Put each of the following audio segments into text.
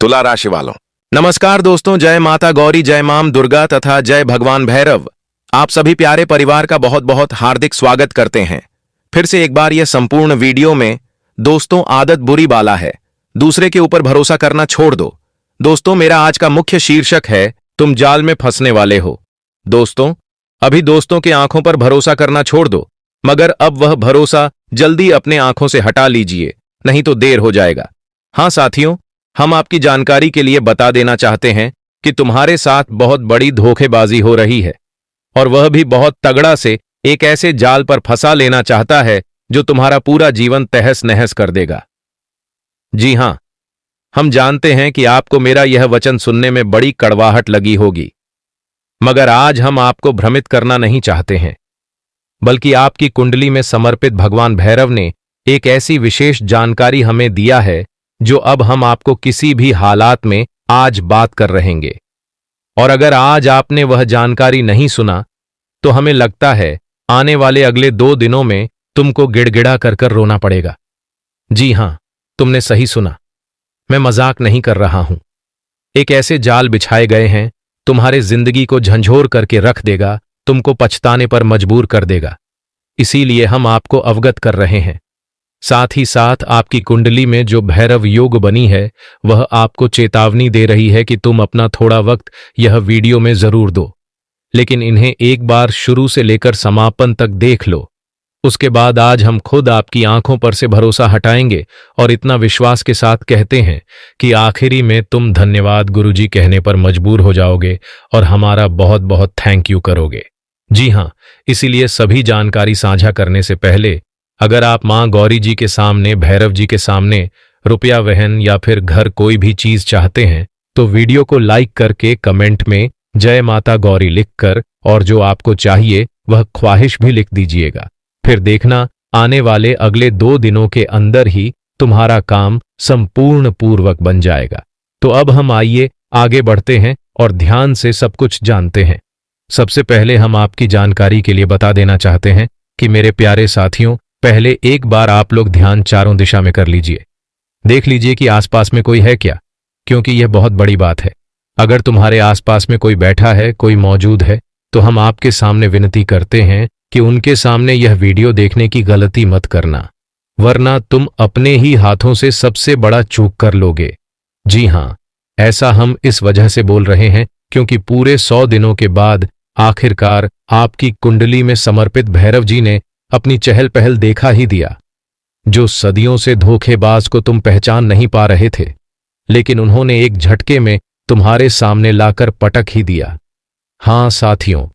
तुला राशि वालों, नमस्कार दोस्तों। जय माता गौरी, जय मां दुर्गा तथा जय भगवान भैरव। आप सभी प्यारे परिवार का बहुत बहुत हार्दिक स्वागत करते हैं। फिर से एक बार यह संपूर्ण वीडियो में दोस्तों, आदत बुरी बाला है, दूसरे के ऊपर भरोसा करना छोड़ दो। दोस्तों, मेरा आज का मुख्य शीर्षक है, तुम जाल में फंसने वाले हो। दोस्तों, अभी दोस्तों के आंखों पर भरोसा करना छोड़ दो, मगर अब वह भरोसा जल्दी अपने आंखों से हटा लीजिए, नहीं तो देर हो जाएगा। हाँ साथियों, हम आपकी जानकारी के लिए बता देना चाहते हैं कि तुम्हारे साथ बहुत बड़ी धोखेबाजी हो रही है, और वह भी बहुत तगड़ा से एक ऐसे जाल पर फंसा लेना चाहता है जो तुम्हारा पूरा जीवन तहस नहस कर देगा। जी हां, हम जानते हैं कि आपको मेरा यह वचन सुनने में बड़ी कड़वाहट लगी होगी, मगर आज हम आपको भ्रमित करना नहीं चाहते हैं, बल्कि आपकी कुंडली में समर्पित भगवान भैरव ने एक ऐसी विशेष जानकारी हमें दिया है जो अब हम आपको किसी भी हालात में आज बात कर रहेंगे। और अगर आज आपने वह जानकारी नहीं सुना तो हमें लगता है आने वाले अगले 2 दिनों में तुमको गिड़गिड़ा कर रोना पड़ेगा। जी हां, तुमने सही सुना, मैं मजाक नहीं कर रहा हूं। एक ऐसे जाल बिछाए गए हैं, तुम्हारे जिंदगी को झंझोर करके रख देगा, तुमको पछताने पर मजबूर कर देगा। इसीलिए हम आपको अवगत कर रहे हैं। साथ ही साथ आपकी कुंडली में जो भैरव योग बनी है, वह आपको चेतावनी दे रही है कि तुम अपना थोड़ा वक्त यह वीडियो में जरूर दो, लेकिन इन्हें एक बार शुरू से लेकर समापन तक देख लो। उसके बाद आज हम खुद आपकी आंखों पर से भरोसा हटाएंगे और इतना विश्वास के साथ कहते हैं कि आखिरी में तुम धन्यवाद गुरुजी कहने पर मजबूर हो जाओगे और हमारा बहुत बहुत थैंक यू करोगे। जी हां, इसीलिए सभी जानकारी साझा करने से पहले अगर आप मां गौरी जी के सामने, भैरव जी के सामने रुपया, वहन या फिर घर कोई भी चीज चाहते हैं तो वीडियो को लाइक करके कमेंट में जय माता गौरी लिखकर और जो आपको चाहिए वह ख्वाहिश भी लिख दीजिएगा। फिर देखना, आने वाले अगले 2 दिनों के अंदर ही तुम्हारा काम संपूर्ण पूर्वक बन जाएगा। तो अब हम आइए आगे बढ़ते हैं और ध्यान से सब कुछ जानते हैं। सबसे पहले हम आपकी जानकारी के लिए बता देना चाहते हैं कि मेरे प्यारे साथियों, पहले एक बार आप लोग ध्यान चारों दिशा में कर लीजिए। देख लीजिए कि आसपास में कोई है क्या, क्योंकि यह बहुत बड़ी बात है। अगर तुम्हारे आसपास में कोई बैठा है, कोई मौजूद है, तो हम आपके सामने विनती करते हैं कि उनके सामने यह वीडियो देखने की गलती मत करना, वरना तुम अपने ही हाथों से सबसे बड़ा चूक कर लोगे। जी हां, ऐसा हम इस वजह से बोल रहे हैं क्योंकि पूरे 100 दिनों के बाद आखिरकार आपकी कुंडली में समर्पित भैरव जी ने अपनी चहल पहल देखा ही दिया। जो सदियों से धोखेबाज को तुम पहचान नहीं पा रहे थे, लेकिन उन्होंने एक झटके में तुम्हारे सामने लाकर पटक ही दिया। हां साथियों,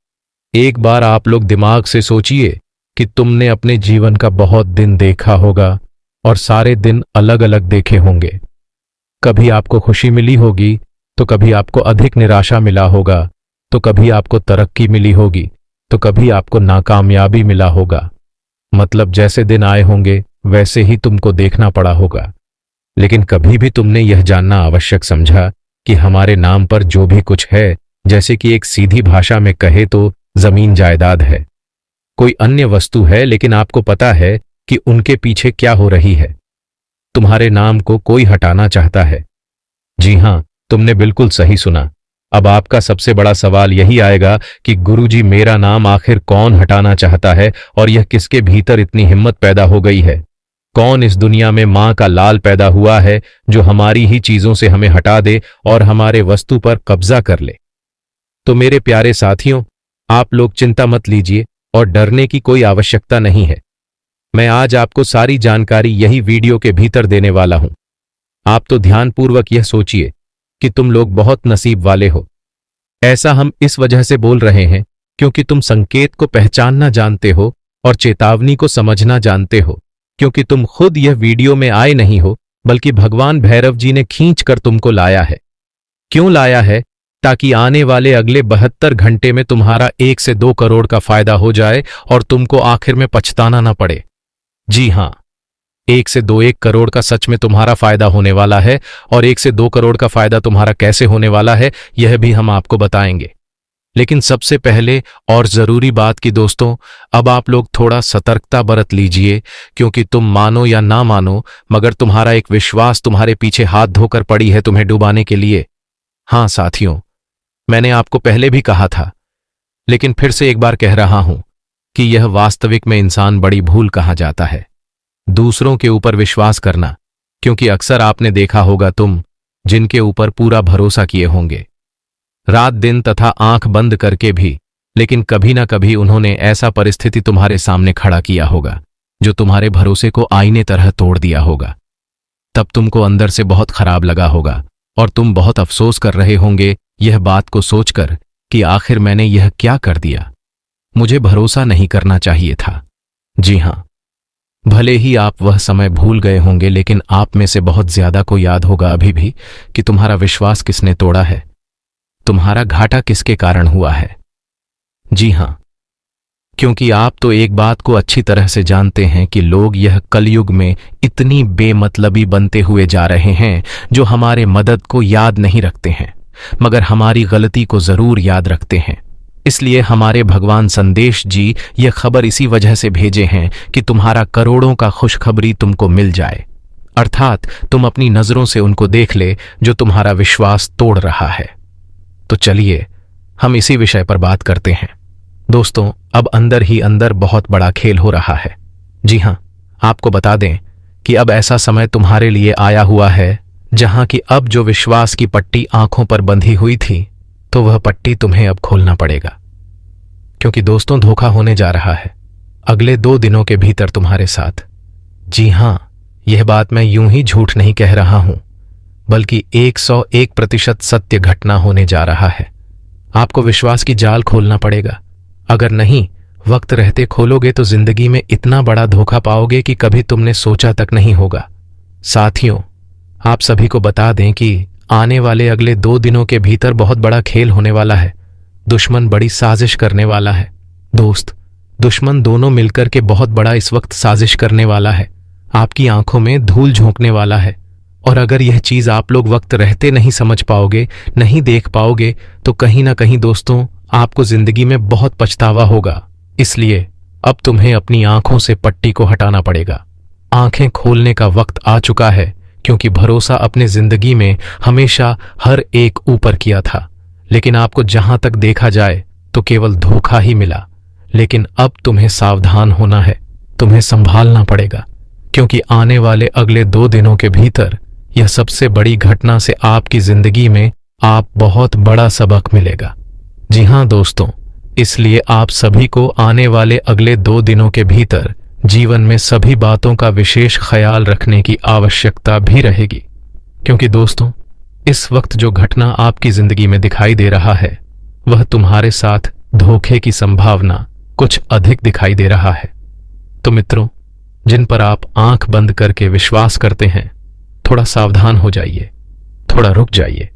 एक बार आप लोग दिमाग से सोचिए कि तुमने अपने जीवन का बहुत दिन देखा होगा और सारे दिन अलग अलग देखे होंगे। कभी आपको खुशी मिली होगी तो कभी आपको अधिक निराशा मिला होगा, तो कभी आपको तरक्की मिली होगी तो कभी आपको नाकामयाबी मिला होगा। मतलब जैसे दिन आए होंगे वैसे ही तुमको देखना पड़ा होगा। लेकिन कभी भी तुमने यह जानना आवश्यक समझा कि हमारे नाम पर जो भी कुछ है, जैसे कि एक सीधी भाषा में कहे तो जमीन जायदाद है, कोई अन्य वस्तु है, लेकिन आपको पता है कि उनके पीछे क्या हो रही है। तुम्हारे नाम को कोई हटाना चाहता है। जी हां, तुमने बिल्कुल सही सुना। अब आपका सबसे बड़ा सवाल यही आएगा कि गुरुजी, मेरा नाम आखिर कौन हटाना चाहता है और यह किसके भीतर इतनी हिम्मत पैदा हो गई है? कौन इस दुनिया में मां का लाल पैदा हुआ है जो हमारी ही चीजों से हमें हटा दे और हमारे वस्तु पर कब्जा कर ले? तो मेरे प्यारे साथियों, आप लोग चिंता मत लीजिए और डरने की कोई आवश्यकता नहीं है। मैं आज आपको सारी जानकारी यही वीडियो के भीतर देने वाला हूं। आप तो ध्यानपूर्वक यह सोचिए कि तुम लोग बहुत नसीब वाले हो। ऐसा हम इस वजह से बोल रहे हैं क्योंकि तुम संकेत को पहचानना जानते हो और चेतावनी को समझना जानते हो, क्योंकि तुम खुद यह वीडियो में आए नहीं हो, बल्कि भगवान भैरव जी ने खींच कर तुमको लाया है। क्यों लाया है? ताकि आने वाले अगले 72 घंटे में तुम्हारा 1 से 2 करोड़ का फायदा हो जाए और तुमको आखिर में पछताना ना पड़े। जी हां, 1 करोड़ का सच में तुम्हारा फायदा होने वाला है, और 1 से 2 करोड़ का फायदा तुम्हारा कैसे होने वाला है यह भी हम आपको बताएंगे। लेकिन सबसे पहले और जरूरी बात कि दोस्तों, अब आप लोग थोड़ा सतर्कता बरत लीजिए, क्योंकि तुम मानो या ना मानो, मगर तुम्हारा एक विश्वास तुम्हारे पीछे हाथ धोकर पड़ी है तुम्हें डुबाने के लिए। हाँ साथियों, मैंने आपको पहले भी कहा था, लेकिन फिर से एक बार कह रहा हूं कि यह वास्तविक में इंसान बड़ी भूल कहा जाता है, दूसरों के ऊपर विश्वास करना। क्योंकि अक्सर आपने देखा होगा तुम जिनके ऊपर पूरा भरोसा किए होंगे रात दिन तथा आंख बंद करके भी, लेकिन कभी ना कभी उन्होंने ऐसा परिस्थिति तुम्हारे सामने खड़ा किया होगा जो तुम्हारे भरोसे को आईने तरह तोड़ दिया होगा। तब तुमको अंदर से बहुत खराब लगा होगा और तुम बहुत अफसोस कर रहे होंगे यह बात को सोचकर कि आखिर मैंने यह क्या कर दिया, मुझे भरोसा नहीं करना चाहिए था। जी हां, भले ही आप वह समय भूल गए होंगे, लेकिन आप में से बहुत ज्यादा को याद होगा अभी भी कि तुम्हारा विश्वास किसने तोड़ा है, तुम्हारा घाटा किसके कारण हुआ है। जी हां, क्योंकि आप तो एक बात को अच्छी तरह से जानते हैं कि लोग यह कलयुग में इतनी बेमतलबी बनते हुए जा रहे हैं जो हमारे मदद को याद नहीं रखते हैं, मगर हमारी गलती को जरूर याद रखते हैं। इसलिए हमारे भगवान संदेश जी यह खबर इसी वजह से भेजे हैं कि तुम्हारा करोड़ों का खुशखबरी तुमको मिल जाए, अर्थात तुम अपनी नजरों से उनको देख ले जो तुम्हारा विश्वास तोड़ रहा है। तो चलिए हम इसी विषय पर बात करते हैं। दोस्तों, अब अंदर ही अंदर बहुत बड़ा खेल हो रहा है। जी हां, आपको बता दें कि अब ऐसा समय तुम्हारे लिए आया हुआ है जहां कि अब जो विश्वास की पट्टी आंखों पर बंधी हुई थी, तो वह पट्टी तुम्हें अब खोलना पड़ेगा। क्योंकि दोस्तों, धोखा होने जा रहा है अगले 2 दिनों के भीतर तुम्हारे साथ। जी हां, यह बात मैं यूं ही झूठ नहीं कह रहा हूं, बल्कि 101% सत्य घटना होने जा रहा है। आपको विश्वास की जाल खोलना पड़ेगा। अगर नहीं वक्त रहते खोलोगे तो जिंदगी में इतना बड़ा धोखा पाओगे कि कभी तुमने सोचा तक नहीं होगा। साथियों, आप सभी को बता दें कि आने वाले अगले 2 दिनों के भीतर बहुत बड़ा खेल होने वाला है। दुश्मन बड़ी साजिश करने वाला है। दोस्त, दुश्मन दोनों मिलकर के बहुत बड़ा इस वक्त साजिश करने वाला है, आपकी आंखों में धूल झोंकने वाला है। और अगर यह चीज आप लोग वक्त रहते नहीं समझ पाओगे, नहीं देख पाओगे, तो कहीं ना कहीं दोस्तों आपको जिंदगी में बहुत पछतावा होगा। इसलिए अब तुम्हें अपनी आंखों से पट्टी को हटाना पड़ेगा। आंखें खोलने का वक्त आ चुका है, क्योंकि भरोसा अपने जिंदगी में हमेशा हर एक ऊपर किया था, लेकिन आपको जहां तक देखा जाए तो केवल धोखा ही मिला। लेकिन अब तुम्हें सावधान होना है, तुम्हें संभालना पड़ेगा, क्योंकि आने वाले अगले 2 दिनों के भीतर यह सबसे बड़ी घटना से आपकी जिंदगी में आप बहुत बड़ा सबक मिलेगा। जी हां दोस्तों, इसलिए आप सभी को आने वाले अगले 2 दिनों के भीतर जीवन में सभी बातों का विशेष ख्याल रखने की आवश्यकता भी रहेगी। क्योंकि दोस्तों, इस वक्त जो घटना आपकी जिंदगी में दिखाई दे रहा है, वह तुम्हारे साथ धोखे की संभावना कुछ अधिक दिखाई दे रहा है। तो मित्रों, जिन पर आप आंख बंद करके विश्वास करते हैं, थोड़ा सावधान हो जाइए, थोड़ा रुक जाइए।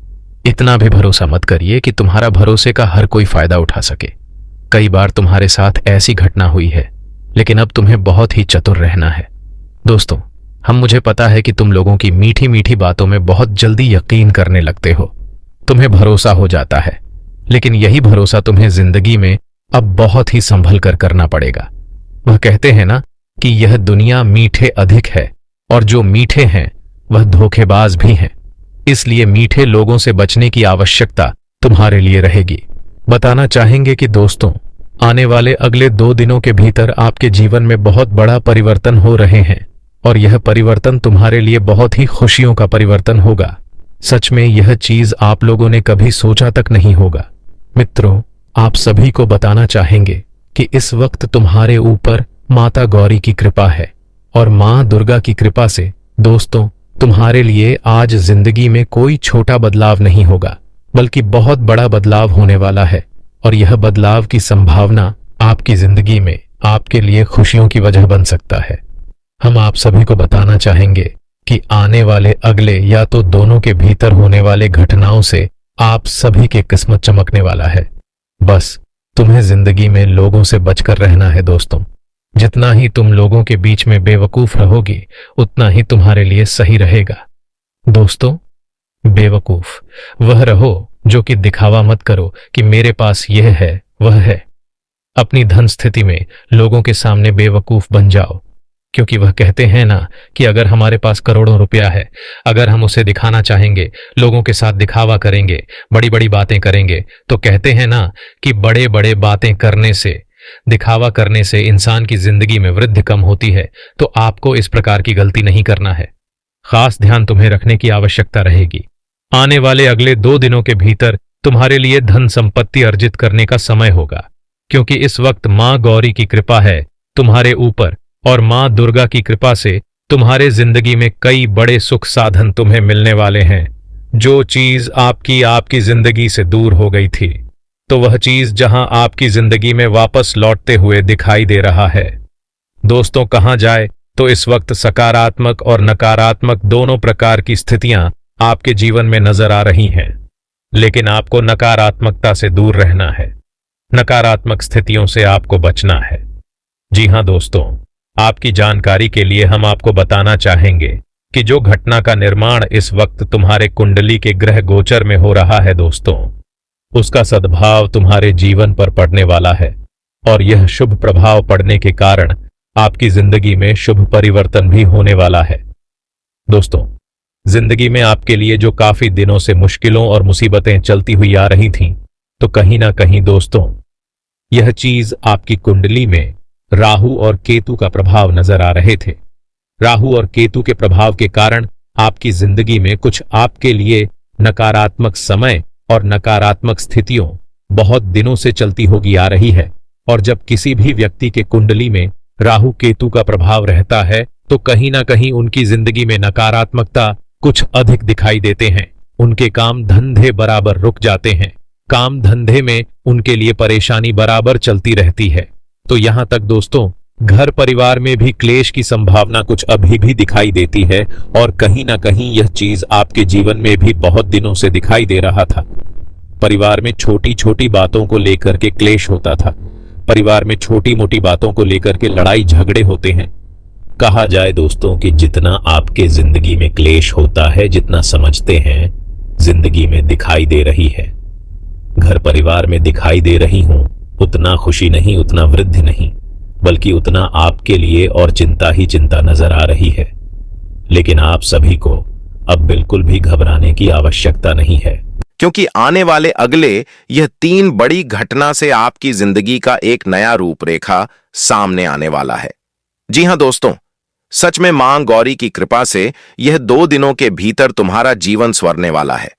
इतना भी भरोसा मत करिए कि तुम्हारा भरोसे का हर कोई फायदा उठा सके। कई बार तुम्हारे साथ ऐसी घटना हुई है, लेकिन अब तुम्हें बहुत ही चतुर रहना है। दोस्तों, मुझे पता है कि तुम लोगों की मीठी मीठी बातों में बहुत जल्दी यकीन करने लगते हो, तुम्हें भरोसा हो जाता है, लेकिन यही भरोसा तुम्हें जिंदगी में अब बहुत ही संभल कर करना पड़ेगा। वह कहते हैं ना कि यह दुनिया मीठे अधिक है, और जो मीठे हैं वह धोखेबाज भी हैं। इसलिए मीठे लोगों से बचने की आवश्यकता तुम्हारे लिए रहेगी। बताना चाहेंगे कि दोस्तों, आने वाले अगले 2 दिनों के भीतर आपके जीवन में बहुत बड़ा परिवर्तन हो रहे हैं, और यह परिवर्तन तुम्हारे लिए बहुत ही खुशियों का परिवर्तन होगा। सच में यह चीज आप लोगों ने कभी सोचा तक नहीं होगा। मित्रों, आप सभी को बताना चाहेंगे कि इस वक्त तुम्हारे ऊपर माता गौरी की कृपा है, और मां दुर्गा की कृपा से दोस्तों तुम्हारे लिए आज जिंदगी में कोई छोटा बदलाव नहीं होगा, बल्कि बहुत बड़ा बदलाव होने वाला है। और यह बदलाव की संभावना आपकी जिंदगी में आपके लिए खुशियों की वजह बन सकता है। हम आप सभी को बताना चाहेंगे कि आने वाले अगले या तो दोनों के भीतर होने वाले घटनाओं से आप सभी की किस्मत चमकने वाला है। बस तुम्हें जिंदगी में लोगों से बचकर रहना है दोस्तों। जितना ही तुम लोगों के बीच में बेवकूफ रहोगी, उतना ही तुम्हारे लिए सही रहेगा। दोस्तों, बेवकूफ वह रहो जो कि दिखावा मत करो कि मेरे पास यह है वह है। अपनी धन स्थिति में लोगों के सामने बेवकूफ बन जाओ, क्योंकि वह कहते हैं ना कि अगर हमारे पास करोड़ों रुपया है, अगर हम उसे दिखाना चाहेंगे, लोगों के साथ दिखावा करेंगे, बड़ी बड़ी बातें करेंगे, तो कहते हैं ना कि बड़े बड़े बातें करने से, दिखावा करने से इंसान की जिंदगी में वृद्धि कम होती है। तो आपको इस प्रकार की गलती नहीं करना है। खास ध्यान तुम्हें रखने की आवश्यकता रहेगी। आने वाले अगले 2 दिनों के भीतर तुम्हारे लिए धन संपत्ति अर्जित करने का समय होगा, क्योंकि इस वक्त मां गौरी की कृपा है तुम्हारे ऊपर, और मां दुर्गा की कृपा से तुम्हारे जिंदगी में कई बड़े सुख साधन तुम्हें मिलने वाले हैं। जो चीज आपकी जिंदगी से दूर हो गई थी, तो वह चीज जहां आपकी जिंदगी में वापस लौटते हुए दिखाई दे रहा है। दोस्तों, कहां जाए तो इस वक्त सकारात्मक और नकारात्मक दोनों प्रकार की स्थितियां आपके जीवन में नजर आ रही हैं, लेकिन आपको नकारात्मकता से दूर रहना है, नकारात्मक स्थितियों से आपको बचना है। जी हां दोस्तों, आपकी जानकारी के लिए हम आपको बताना चाहेंगे कि जो घटना का निर्माण इस वक्त तुम्हारे कुंडली के ग्रह गोचर में हो रहा है दोस्तों, उसका सद्भाव तुम्हारे जीवन पर पड़ने वाला है, और यह शुभ प्रभाव पड़ने के कारण आपकी जिंदगी में शुभ परिवर्तन भी होने वाला है। दोस्तों, जिंदगी में आपके लिए जो काफी दिनों से मुश्किलों और मुसीबतें चलती हुई आ रही थीं, तो कहीं ना कहीं दोस्तों यह चीज आपकी कुंडली में राहु और केतु का प्रभाव नजर आ रहे थे। राहु और केतु के प्रभाव के कारण आपकी जिंदगी में कुछ आपके लिए नकारात्मक समय और नकारात्मक स्थितियों बहुत दिनों से चलती होगी आ रही है। और जब किसी भी व्यक्ति के कुंडली में राहु केतु का प्रभाव रहता है, तो कहीं ना कहीं उनकी जिंदगी में नकारात्मकता कुछ अधिक दिखाई देते हैं। उनके काम धंधे बराबर रुक जाते हैं, काम धंधे में उनके लिए परेशानी बराबर चलती रहती है। तो यहां तक दोस्तों, घर परिवार में भी क्लेश की संभावना कुछ अभी भी दिखाई देती है, और कहीं ना कहीं यह चीज आपके जीवन में भी बहुत दिनों से दिखाई दे रहा था। परिवार में छोटी छोटी बातों को लेकर के क्लेश होता था, परिवार में छोटी मोटी बातों को लेकर के लड़ाई झगड़े होते हैं। कहा जाए दोस्तों कि जितना आपके जिंदगी में क्लेश होता है, जितना समझते हैं, जिंदगी में दिखाई दे रही है, घर परिवार में दिखाई दे रही हूं, उतना खुशी नहीं, उतना वृद्धि नहीं, बल्कि उतना आपके लिए और चिंता ही चिंता नजर आ रही है। लेकिन आप सभी को अब बिल्कुल भी घबराने की आवश्यकता नहीं है, क्योंकि आने वाले अगले यह 3 बड़ी घटना से आपकी जिंदगी का एक नया रूपरेखा सामने आने वाला है। जी हां दोस्तों, सच में मां गौरी की कृपा से यह 2 दिनों के भीतर तुम्हारा जीवन संवरने वाला है।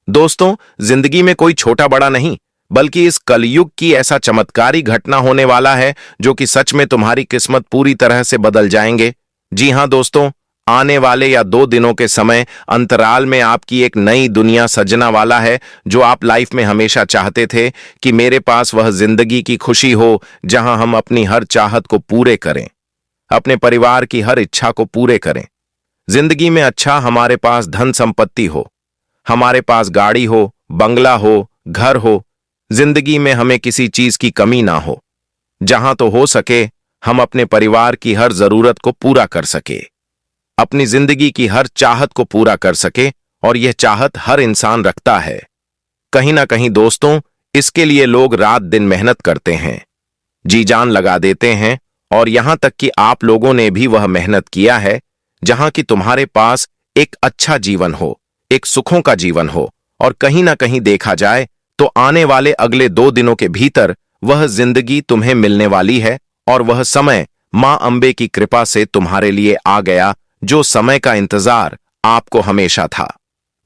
दोस्तों, जिंदगी में कोई छोटा बड़ा नहीं, बल्कि इस कलयुग की ऐसा चमत्कारी घटना होने वाला है जो कि सच में तुम्हारी किस्मत पूरी तरह से बदल जाएंगे। जी हां दोस्तों, आने वाले या 2 दिनों के समय अंतराल में आपकी एक नई दुनिया सजना वाला है, जो आप लाइफ में हमेशा चाहते थे कि मेरे पास वह जिंदगी की खुशी हो जहां हम अपनी हर चाहत को पूरे करें, अपने परिवार की हर इच्छा को पूरे करें। जिंदगी में अच्छा हमारे पास धन संपत्ति हो, हमारे पास गाड़ी हो, बंगला हो, घर हो, जिंदगी में हमें किसी चीज की कमी ना हो। जहां तो हो सके हम अपने परिवार की हर जरूरत को पूरा कर सके, अपनी जिंदगी की हर चाहत को पूरा कर सके, और यह चाहत हर इंसान रखता है। कहीं ना कहीं दोस्तों, इसके लिए लोग रात दिन मेहनत करते हैं, जी जान लगा देते हैं, और यहां तक कि आप लोगों ने भी वह मेहनत किया है जहां कि तुम्हारे पास एक अच्छा जीवन हो, एक सुखों का जीवन हो। और कहीं ना कहीं देखा जाए तो आने वाले अगले 2 दिनों के भीतर वह जिंदगी तुम्हें मिलने वाली है, और वह समय मां अंबे की कृपा से तुम्हारे लिए आ गया, जो समय का इंतजार आपको हमेशा था।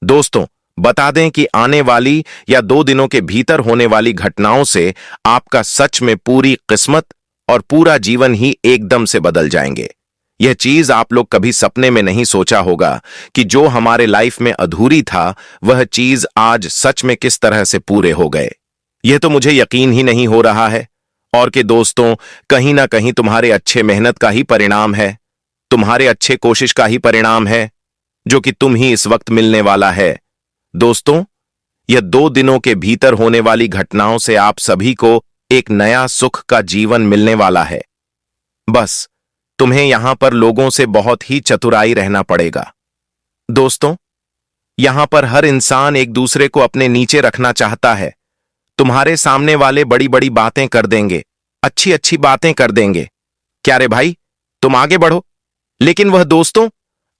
दोस्तों, बता दें कि आने वाली या 2 दिनों के भीतर होने वाली घटनाओं से आपका सच में पूरी किस्मत और पूरा जीवन ही एकदम से बदल जाएंगे। यह चीज आप लोग कभी सपने में नहीं सोचा होगा कि जो हमारे लाइफ में अधूरी था, वह चीज आज सच में किस तरह से पूरे हो गए। यह तो मुझे यकीन ही नहीं हो रहा है। और कि दोस्तों, कहीं ना कहीं तुम्हारे अच्छे मेहनत का ही परिणाम है, तुम्हारे अच्छे कोशिश का ही परिणाम है, जो कि तुम ही इस वक्त मिलने वाला है। दोस्तों, यह 2 दिनों के भीतर होने वाली घटनाओं से आप सभी को एक नया सुख का जीवन मिलने वाला है। बस तुम्हें यहां पर लोगों से बहुत ही चतुराई रहना पड़ेगा। दोस्तों, यहां पर हर इंसान एक दूसरे को अपने नीचे रखना चाहता है। तुम्हारे सामने वाले बड़ी बड़ी बातें कर देंगे, अच्छी अच्छी बातें कर देंगे। क्या रे भाई, तुम आगे बढ़ो। लेकिन वह दोस्तों,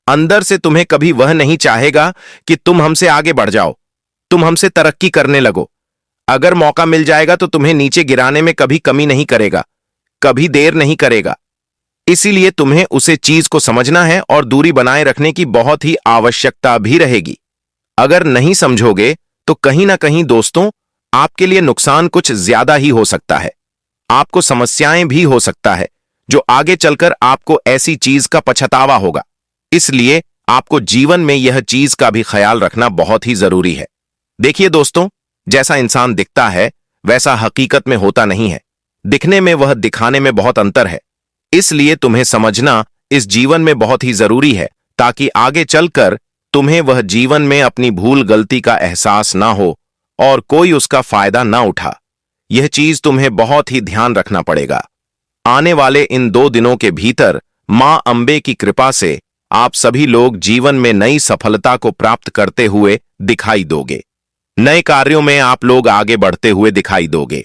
अंदर से तुम्हें कभी वह नहीं चाहेगा कि तुम हमसे आगे बढ़ जाओ, तुम हमसे तरक्की करने लगो। अगर मौका मिल जाएगा तो तुम्हें नीचे गिराने में कभी कमी नहीं करेगा, कभी देर नहीं करेगा। इसीलिए तुम्हें उसे चीज को समझना है और दूरी बनाए रखने की बहुत ही आवश्यकता भी रहेगी। अगर नहीं समझोगे तो कहीं ना कहीं दोस्तों, आपके लिए नुकसान कुछ ज्यादा ही हो सकता है। आपको समस्याएं भी हो सकता है जो आगे चलकर आपको ऐसी चीज का पछतावा होगा। इसलिए आपको जीवन में यह चीज का भी ख्याल रखना बहुत ही जरूरी है। देखिए दोस्तों, जैसा इंसान दिखता है वैसा हकीकत में होता नहीं है। दिखने में वह दिखाने में बहुत अंतर है। इसलिए तुम्हें समझना इस जीवन में बहुत ही जरूरी है, ताकि आगे चलकर तुम्हें वह जीवन में अपनी भूल गलती का एहसास ना हो और कोई उसका फायदा ना उठा। यह चीज तुम्हें बहुत ही ध्यान रखना पड़ेगा। आने वाले इन 2 दिनों के भीतर मां अंबे की कृपा से आप सभी लोग जीवन में नई सफलता को प्राप्त करते हुए दिखाई दोगे। नए कार्यों में आप लोग आगे बढ़ते हुए दिखाई दोगे।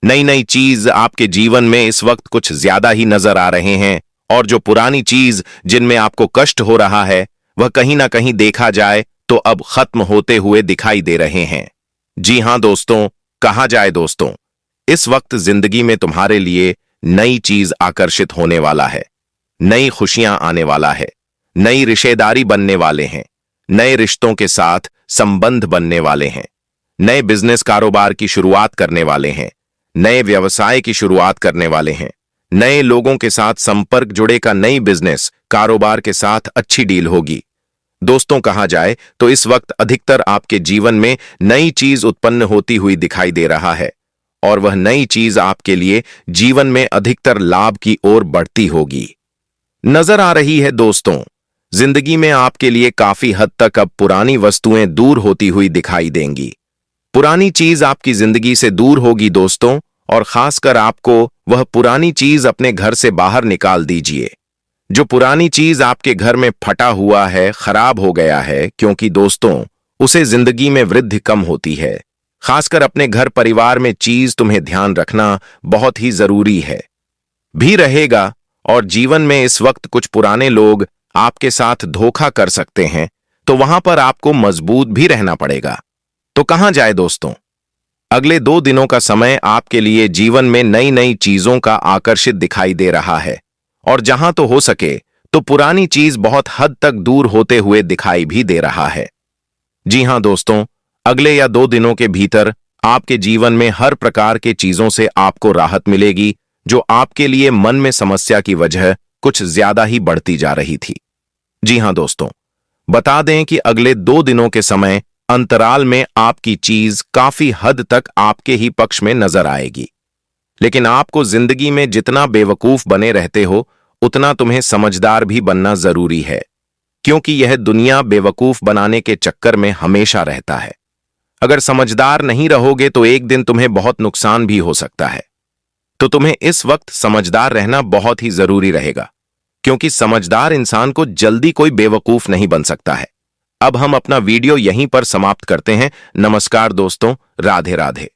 नई नई चीज आपके जीवन में इस वक्त कुछ ज्यादा ही नजर आ रहे हैं, और जो पुरानी चीज जिनमें आपको कष्ट हो रहा है वह कहीं ना कहीं देखा जाए तो अब खत्म होते हुए दिखाई दे रहे हैं। जी हां दोस्तों, कहा जाए दोस्तों, इस वक्त जिंदगी में तुम्हारे लिए नई चीज आकर्षित होने वाला है। नई खुशियां आने वाला है, नई रिश्तेदारी बनने वाले हैं, नए रिश्तों के साथ संबंध बनने वाले हैं, नए बिजनेस कारोबार की शुरुआत करने वाले हैं, नए व्यवसाय की शुरुआत करने वाले हैं, नए लोगों के साथ संपर्क जुड़े का नई बिजनेस कारोबार के साथ अच्छी डील होगी। दोस्तों, कहा जाए तो इस वक्त अधिकतर आपके जीवन में नई चीज उत्पन्न होती हुई दिखाई दे रहा है, और वह नई चीज आपके लिए जीवन में अधिकतर लाभ की ओर बढ़ती होगी नजर आ रही है। दोस्तों, जिंदगी में आपके लिए काफी हद तक अब पुरानी वस्तुएं दूर होती हुई दिखाई देंगी। पुरानी चीज आपकी जिंदगी से दूर होगी दोस्तों, और खासकर आपको वह पुरानी चीज अपने घर से बाहर निकाल दीजिए। जो पुरानी चीज आपके घर में फटा हुआ है, खराब हो गया है, क्योंकि दोस्तों उसे जिंदगी में वृद्धि कम होती है। खासकर अपने घर परिवार में चीज तुम्हें ध्यान रखना बहुत ही जरूरी है भी रहेगा। और जीवन में इस वक्त कुछ पुराने लोग आपके साथ धोखा कर सकते हैं, तो वहां पर आपको मजबूत भी रहना पड़ेगा। तो कहां जाए दोस्तों, अगले 2 दिनों का समय आपके लिए जीवन में नई नई चीजों का आकर्षित दिखाई दे रहा है, और जहां तो हो सके तो पुरानी चीज बहुत हद तक दूर होते हुए दिखाई भी दे रहा है। जी हां दोस्तों, अगले या 2 दिनों के भीतर आपके जीवन में हर प्रकार के चीजों से आपको राहत मिलेगी, जो आपके लिए मन में समस्या की वजह कुछ ज्यादा ही बढ़ती जा रही थी। जी हां दोस्तों, बता दें कि अगले 2 दिनों के समय अंतराल में आपकी चीज काफी हद तक आपके ही पक्ष में नजर आएगी। लेकिन आपको जिंदगी में जितना बेवकूफ बने रहते हो, उतना तुम्हें समझदार भी बनना जरूरी है, क्योंकि यह दुनिया बेवकूफ बनाने के चक्कर में हमेशा रहता है। अगर समझदार नहीं रहोगे तो एक दिन तुम्हें बहुत नुकसान भी हो सकता है। तो तुम्हें इस वक्त समझदार रहना बहुत ही जरूरी रहेगा, क्योंकि समझदार इंसान को जल्दी कोई बेवकूफ नहीं बन सकता है। अब हम अपना वीडियो यहीं पर समाप्त करते हैं। नमस्कार दोस्तों, राधे राधे।